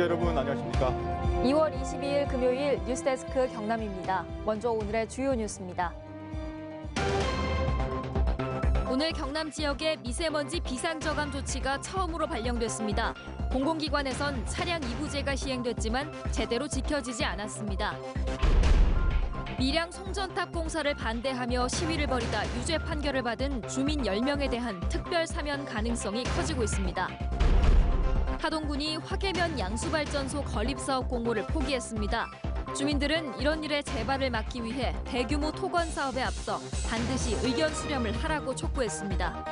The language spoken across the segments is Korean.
시청자 여러분 안녕하십니까? 2월 22일 금요일 뉴스데스크 경남입니다. 먼저 오늘의 주요 뉴스입니다. 오늘 경남 지역에 미세먼지 비상저감 조치가 처음으로 발령됐습니다. 공공기관에선 차량 이부제가 시행됐지만 제대로 지켜지지 않았습니다. 밀양 송전탑 공사를 반대하며 시위를 벌이다 유죄 판결을 받은 주민 10명에 대한 특별 사면 가능성이 커지고 있습니다. 하동군이 화계면 양수발전소 건립사업 공모를 포기했습니다. 주민들은 이런 일의 재발을 막기 위해 대규모 토건 사업에 앞서 반드시 의견 수렴을 하라고 촉구했습니다.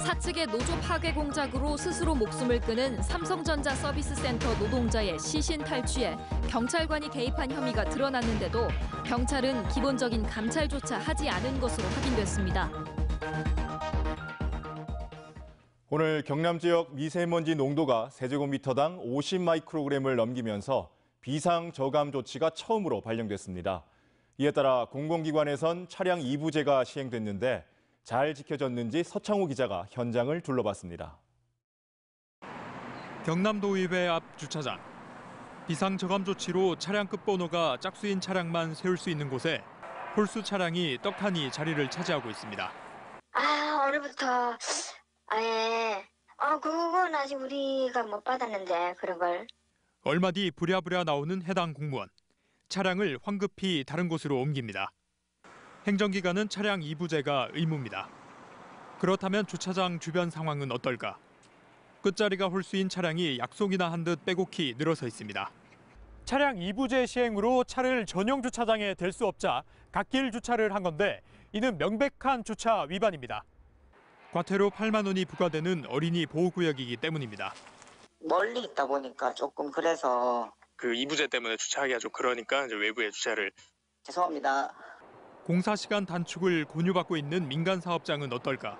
사측의 노조 파괴 공작으로 스스로 목숨을 끊은 삼성전자 서비스센터 노동자의 시신 탈취에 경찰관이 개입한 혐의가 드러났는데도 경찰은 기본적인 감찰조차 하지 않은 것으로 확인됐습니다. 오늘 경남 지역 미세먼지 농도가 세제곱미터당 50 마이크로그램을 넘기면서 비상저감 조치가 처음으로 발령됐습니다. 이에 따라 공공기관에선 차량 이부제가 시행됐는데 잘 지켜졌는지 서창우 기자가 현장을 둘러봤습니다. 경남도의회 앞 주차장. 비상저감 조치로 차량 끝번호가 짝수인 차량만 세울 수 있는 곳에 홀수 차량이 떡하니 자리를 차지하고 있습니다. 오늘부터 아예 그건 아직 우리가 못 받았는데 그런 걸. 얼마 뒤 부랴부랴 나오는 해당 공무원. 차량을 황급히 다른 곳으로 옮깁니다. 행정기관은 차량 이부제가 의무입니다. 그렇다면 주차장 주변 상황은 어떨까? 끝자리가 홀수인 차량이 약속이나 한 듯 빼곡히 늘어서 있습니다. 차량 이부제 시행으로 차를 전용 주차장에 댈 수 없자 갓길 주차를 한 건데 이는 명백한 주차 위반입니다. 과태료 8만 원이 부과되는 어린이 보호구역이기 때문입니다. 멀리 있다 보니까 조금 그래서 그 이부제 때문에 주차하기가 좀 그러니까 이제 외부에 주차를. 죄송합니다. 공사 시간 단축을 권유받고 있는 민간 사업장은 어떨까?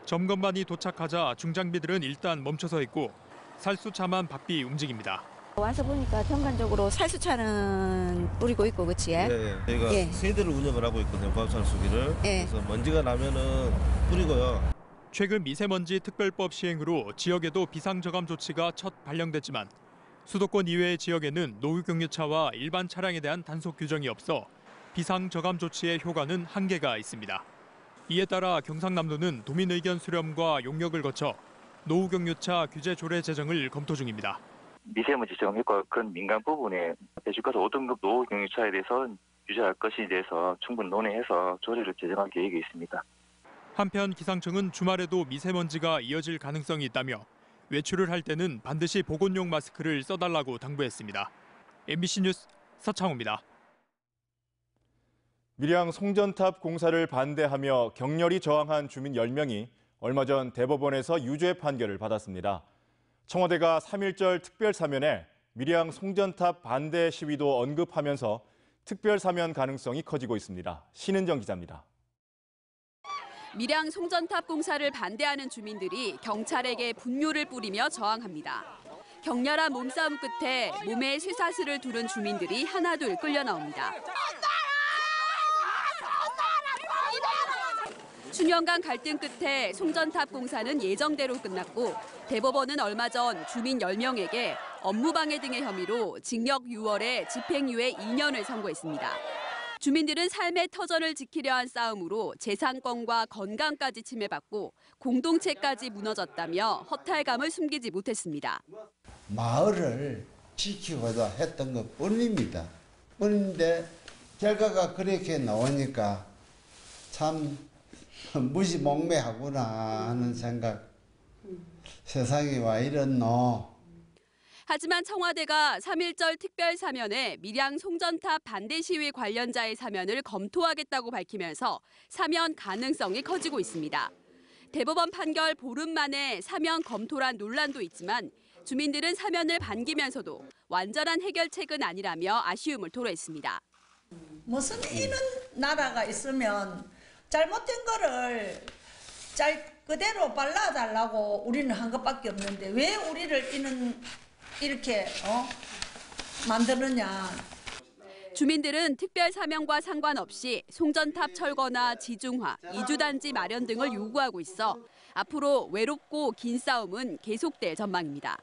점검반이 도착하자 중장비들은 일단 멈춰서 있고 살수차만 바삐 움직입니다. 와서 보니까 전반적으로 살수차는 뿌리고 있고, 그치? 저희가 세대를 운영을 하고 있거든요, 과수살수기를. 그래서 먼지가 나면은 뿌리고요. 최근 미세먼지 특별법 시행으로 지역에도 비상저감 조치가 첫 발령됐지만 수도권 이외의 지역에는 노후경유차와 일반 차량에 대한 단속 규정이 없어 비상저감 조치의 효과는 한계가 있습니다. 이에 따라 경상남도는 도민 의견 수렴과 용역을 거쳐 노후경유차 규제 조례 제정을 검토 중입니다. 미세먼지 정액과 그런 민감 부분에 배출가스 5등급 노후경유차에 대해서 규제할 것에 대해서 충분히 논의해서 조례를 제정할 계획이 있습니다. 한편 기상청은 주말에도 미세먼지가 이어질 가능성이 있다며 외출을 할 때는 반드시 보건용 마스크를 써달라고 당부했습니다. MBC 뉴스 서창우입니다. 밀양 송전탑 공사를 반대하며 격렬히 저항한 주민 10명이 얼마 전 대법원에서 유죄 판결을 받았습니다. 청와대가 3.1절 특별사면에 밀양 송전탑 반대 시위도 언급하면서 특별사면 가능성이 커지고 있습니다. 신은정 기자입니다. 밀양 송전탑 공사를 반대하는 주민들이 경찰에게 분뇨를 뿌리며 저항합니다. 격렬한 몸싸움 끝에 몸에 쇠사슬을 두른 주민들이 하나둘 끌려 나옵니다. 수년간 갈등 끝에 송전탑 공사는 예정대로 끝났고 대법원은 얼마 전 주민 10명에게 업무방해 등의 혐의로 징역 6월에 집행유예 2년을 선고했습니다. 주민들은 삶의 터전을 지키려 한 싸움으로 재산권과 건강까지 침해받고 공동체까지 무너졌다며 허탈감을 숨기지 못했습니다. 마을을 지키고자 했던 것 뿐입니다. 뿐인데 결과가 그렇게 나오니까 참 무지몽매하구나 하는 생각. 세상이 와 이렇노. 하지만 청와대가 3.1절 특별사면에 밀양 송전탑 반대 시위 관련자의 사면을 검토하겠다고 밝히면서 사면 가능성이 커지고 있습니다. 대법원 판결 보름 만에 사면 검토란 논란도 있지만 주민들은 사면을 반기면서도 완전한 해결책은 아니라며 아쉬움을 토로했습니다. 무슨 이런 나라가 있으면 잘못된 거를 그대로 발라달라고 우리는 한 것밖에 없는데 왜 우리를 이렇게 만드느냐. 주민들은 특별 사면과 상관없이 송전탑 철거나 지중화, 이주단지 마련 등을 요구하고 있어 앞으로 외롭고 긴 싸움은 계속될 전망입니다.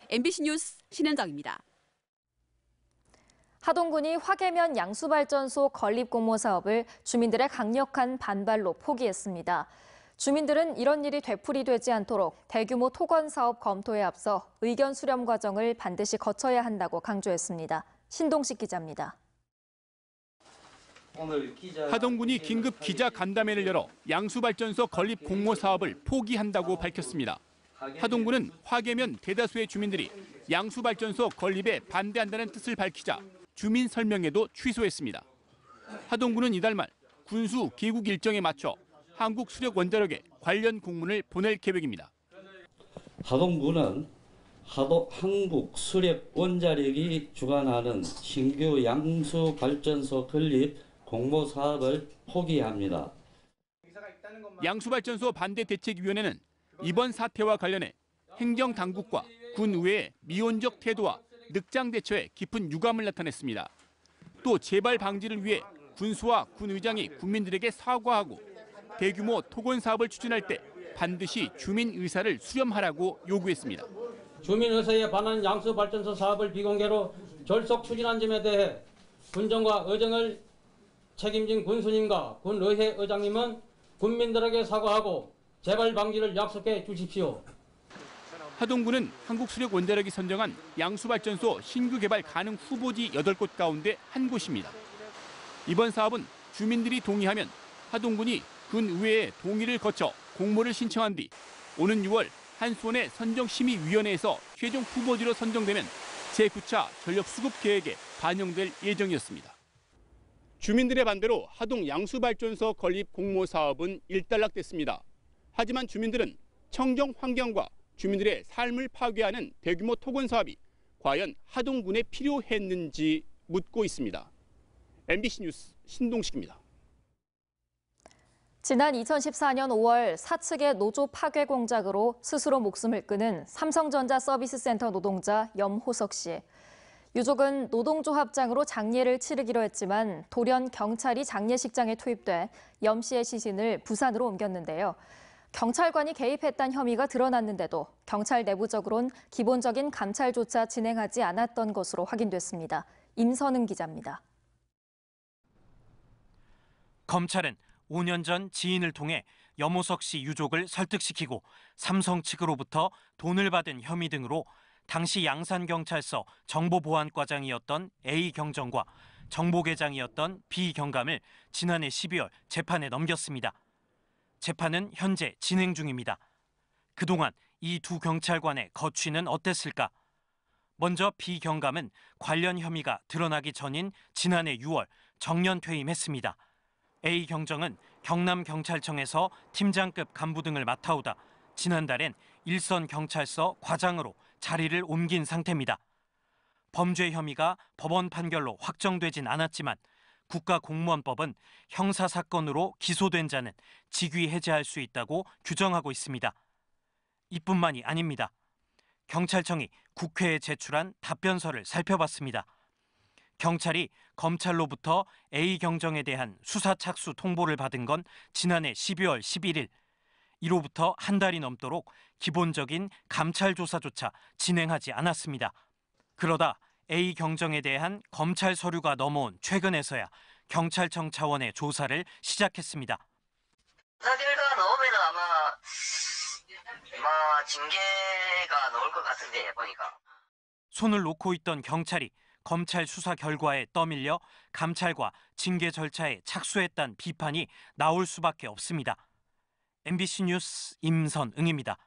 MBC 뉴스 신현정입니다. 하동군이 화계면 양수발전소 건립 공모 사업을 주민들의 강력한 반발로 포기했습니다. 주민들은 이런 일이 되풀이되지 않도록 대규모 토건 사업 검토에 앞서 의견 수렴 과정을 반드시 거쳐야 한다고 강조했습니다. 신동식 기자입니다. 하동군이 긴급 기자 간담회를 열어 양수발전소 건립 공모 사업을 포기한다고 밝혔습니다. 하동군은 화계면 대다수의 주민들이 양수발전소 건립에 반대한다는 뜻을 밝히자 주민 설명회도 취소했습니다. 하동군은 이달 말 군수 귀국 일정에 맞춰 한국수력원자력에 관련 공문을 보낼 계획입니다. 하동군은 한국수력원자력이 주관하는 신규 양수발전소 건립 공모 사업을 포기합니다. 양수발전소 반대대책위원회는 이번 사태와 관련해 행정당국과 군의회의 미온적 태도와 늑장 대처에 깊은 유감을 나타냈습니다. 또 재발 방지를 위해 군수와 군의장이 국민들에게 사과하고 대규모 토건 사업을 추진할 때 반드시 주민 의사를 수렴하라고 요구했습니다. 주민 의사에 반한 양수발전소 사업을 비공개로 졸속 추진한 점에 대해 군정과 의정을 책임진 군수님과 군의회 의장님은 국민들에게 사과하고 재발 방지를 약속해 주십시오. 하동군은 한국수력원자력이 선정한 양수발전소 신규 개발 가능 후보지 8곳 가운데 한 곳입니다. 이번 사업은 주민들이 동의하면 하동군이 군의회의 동의를 거쳐 공모를 신청한 뒤 오는 6월 한수원의 선정심의위원회에서 최종 후보지로 선정되면 제9차 전력수급 계획에 반영될 예정이었습니다. 주민들의 반대로 하동 양수발전소 건립 공모 사업은 일단락됐습니다. 하지만 주민들은 청정 환경과 주민들의 삶을 파괴하는 대규모 토건 사업이 과연 하동군에 필요했는지 묻고 있습니다. MBC 뉴스 신동식입니다. 지난 2014년 5월 사측의 노조 파괴 공작으로 스스로 목숨을 끊은 삼성전자 서비스센터 노동자 염호석 씨. 유족은 노동조합장으로 장례를 치르기로 했지만 돌연 경찰이 장례식장에 투입돼 염 씨의 시신을 부산으로 옮겼는데요. 경찰관이 개입했다는 혐의가 드러났는데도 경찰 내부적으로는 기본적인 감찰조차 진행하지 않았던 것으로 확인됐습니다. 임선은 기자입니다. 검찰은 5년 전 지인을 통해 염호석 씨 유족을 설득시키고 삼성 측으로부터 돈을 받은 혐의 등으로 당시 양산경찰서 정보보안과장이었던 A 경정과 정보계장이었던 B 경감을 지난해 12월 재판에 넘겼습니다. 재판은 현재 진행 중입니다. 그동안 이 두 경찰관의 거취는 어땠을까? 먼저 B 경감은 관련 혐의가 드러나기 전인 지난해 6월 정년 퇴임했습니다. A 경정은 경남경찰청에서 팀장급 간부 등을 맡아오다 지난달엔 일선경찰서 과장으로 자리를 옮긴 상태입니다. 범죄 혐의가 법원 판결로 확정되진 않았지만 국가공무원법은 형사사건으로 기소된 자는 직위 해제할 수 있다고 규정하고 있습니다. 이뿐만이 아닙니다. 경찰청이 국회에 제출한 답변서를 살펴봤습니다. 경찰이 검찰로부터 A 경정에 대한 수사 착수 통보를 받은 건 지난해 12월 11일. 이로부터 한 달이 넘도록 기본적인 감찰 조사조차 진행하지 않았습니다. 그러다 A 경정에 대한 검찰 서류가 넘어온 최근에서야 경찰청 차원의 조사를 시작했습니다. 조사 결과가 나오면 아마 징계가 나올 것 같은데 보니까. 손을 놓고 있던 경찰이 검찰 수사 결과에 떠밀려 감찰과 징계 절차에 착수했다는 비판이 나올 수밖에 없습니다. MBC 뉴스 임선응입니다.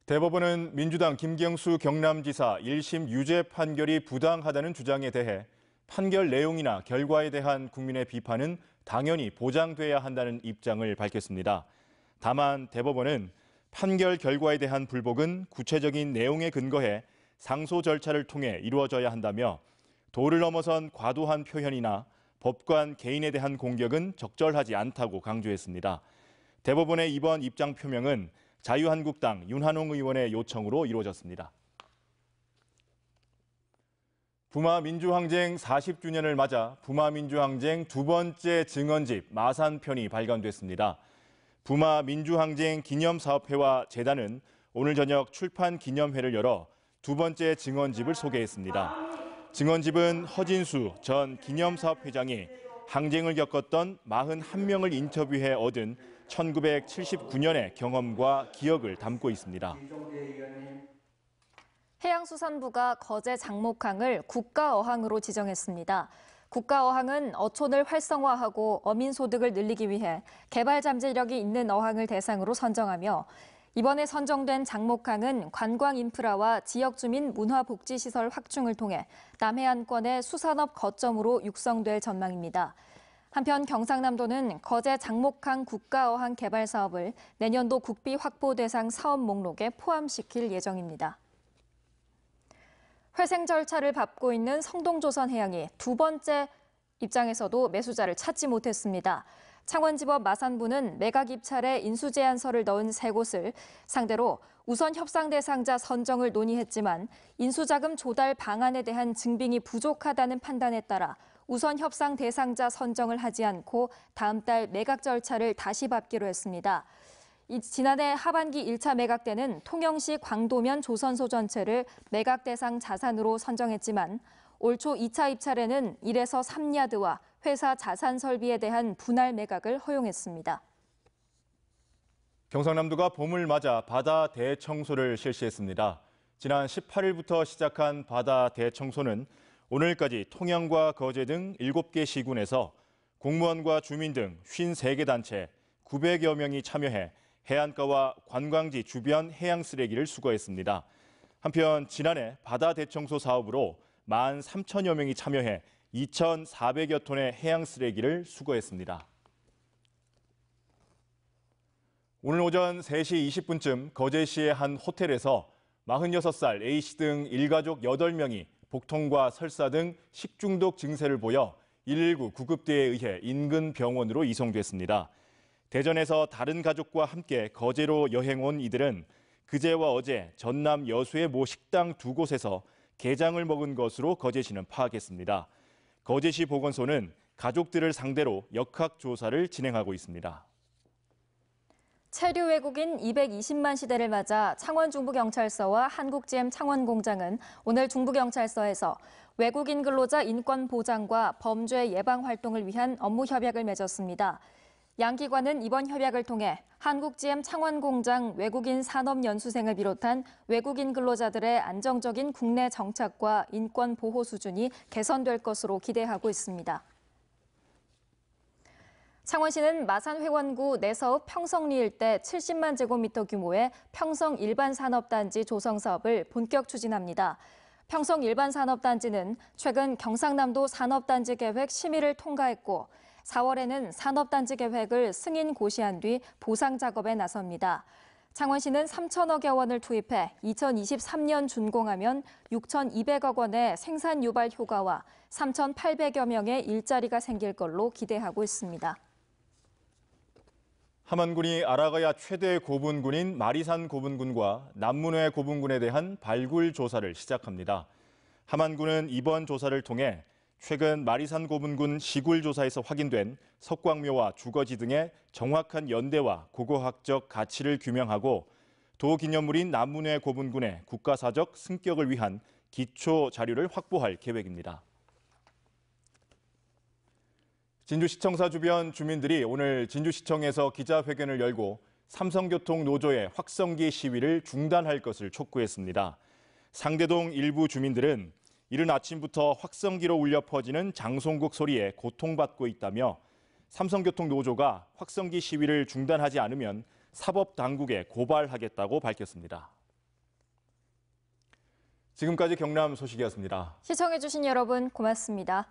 대법원은 민주당 김경수 경남지사 1심 유죄 판결이 부당하다는 주장에 대해 판결 내용이나 결과에 대한 국민의 비판은 당연히 보장돼야 한다는 입장을 밝혔습니다. 다만 대법원은 판결 결과에 대한 불복은 구체적인 내용에 근거해 상소 절차를 통해 이루어져야 한다며 도를 넘어선 과도한 표현이나 법관 개인에 대한 공격은 적절하지 않다고 강조했습니다. 대법원의 이번 입장 표명은 자유한국당 윤한홍 의원의 요청으로 이루어졌습니다. 부마민주항쟁 40주년을 맞아 부마민주항쟁 두 번째 증언집 마산편이 발간됐습니다. 부마민주항쟁 기념사업회와 재단은 오늘 저녁 출판 기념회를 열어 두 번째 증언집을 소개했습니다. 증언집은 허진수 전 기념사업회장이 항쟁을 겪었던 41명을 인터뷰해 얻은 1979년의 경험과 기억을 담고 있습니다. 해양수산부가 거제 장목항을 국가어항으로 지정했습니다. 국가어항은 어촌을 활성화하고 어민 소득을 늘리기 위해 개발 잠재력이 있는 어항을 대상으로 선정하며 이번에 선정된 장목항은 관광 인프라와 지역 주민 문화복지시설 확충을 통해 남해안권의 수산업 거점으로 육성될 전망입니다. 한편 경상남도는 거제 장목항 국가어항 개발 사업을 내년도 국비 확보 대상 사업 목록에 포함시킬 예정입니다. 회생 절차를 밟고 있는 성동조선해양이 두 번째 입장에서도 매수자를 찾지 못했습니다. 창원지법 마산부는 매각 입찰에 인수제안서를 넣은 3곳을 상대로 우선 협상 대상자 선정을 논의했지만 인수자금 조달 방안에 대한 증빙이 부족하다는 판단에 따라 우선 협상 대상자 선정을 하지 않고 다음 달 매각 절차를 다시 밟기로 했습니다. 지난해 하반기 1차 매각 때는 통영시 광도면 조선소 전체를 매각 대상 자산으로 선정했지만 올 초 2차 입찰에는 1에서 3야드와 회사 자산 설비에 대한 분할 매각을 허용했습니다. 경상남도가 봄을 맞아 바다 대청소를 실시했습니다. 지난 18일부터 시작한 바다 대청소는 오늘까지 통영과 거제 등 7개 시군에서 공무원과 주민 등 53개 단체 900여 명이 참여해 해안가와 관광지 주변 해양 쓰레기를 수거했습니다. 한편 지난해 바다 대청소 사업으로 13,000여 명이 참여해 2,400여 톤의 해양 쓰레기를 수거했습니다. 오늘 오전 3시 20분쯤 거제시의 한 호텔에서 46살 A씨 등 일가족 8명이 복통과 설사 등 식중독 증세를 보여 119 구급대에 의해 인근 병원으로 이송됐습니다. 대전에서 다른 가족과 함께 거제로 여행 온 이들은 그제와 어제 전남 여수의 모 식당 2곳에서 게장을 먹은 것으로 거제시는 파악했습니다. 거제시 보건소는 가족들을 상대로 역학 조사를 진행하고 있습니다. 체류 외국인 220만 시대를 맞아 창원 중부경찰서와 한국GM 창원공장은 오늘 중부경찰서에서 외국인 근로자 인권 보장과 범죄 예방 활동을 위한 업무 협약을 맺었습니다. 양 기관은 이번 협약을 통해 한국GM 창원공장 외국인 산업연수생을 비롯한 외국인 근로자들의 안정적인 국내 정착과 인권 보호 수준이 개선될 것으로 기대하고 있습니다. 창원시는 마산회원구 내서읍 평성리 일대 70만 제곱미터 규모의 평성 일반산업단지 조성 사업을 본격 추진합니다. 평성 일반산업단지는 최근 경상남도 산업단지 계획 심의를 통과했고 4월에는 산업단지 계획을 승인 고시한 뒤 보상 작업에 나섭니다. 창원시는 3천억여 원을 투입해 2023년 준공하면 6,200억 원의 생산 유발 효과와 3,800여 명의 일자리가 생길 걸로 기대하고 있습니다. 함안군이 아라가야 최대 고분군인 마리산 고분군과 남문회 고분군에 대한 발굴 조사를 시작합니다. 함안군은 이번 조사를 통해 최근 마리산 고분군 시굴 조사에서 확인된 석광묘와 주거지 등의 정확한 연대와 고고학적 가치를 규명하고 도기념물인 남문회 고분군의 국가사적 승격을 위한 기초 자료를 확보할 계획입니다. 진주시청사 주변 주민들이 오늘 진주시청에서 기자회견을 열고 삼성교통 노조의 확성기 시위를 중단할 것을 촉구했습니다. 상대동 일부 주민들은 이른 아침부터 확성기로 울려 퍼지는 장송국 소리에 고통받고 있다며 삼성교통 노조가 확성기 시위를 중단하지 않으면 사법당국에 고발하겠다고 밝혔습니다. 지금까지 경남 소식이었습니다. 시청해주신 여러분 고맙습니다.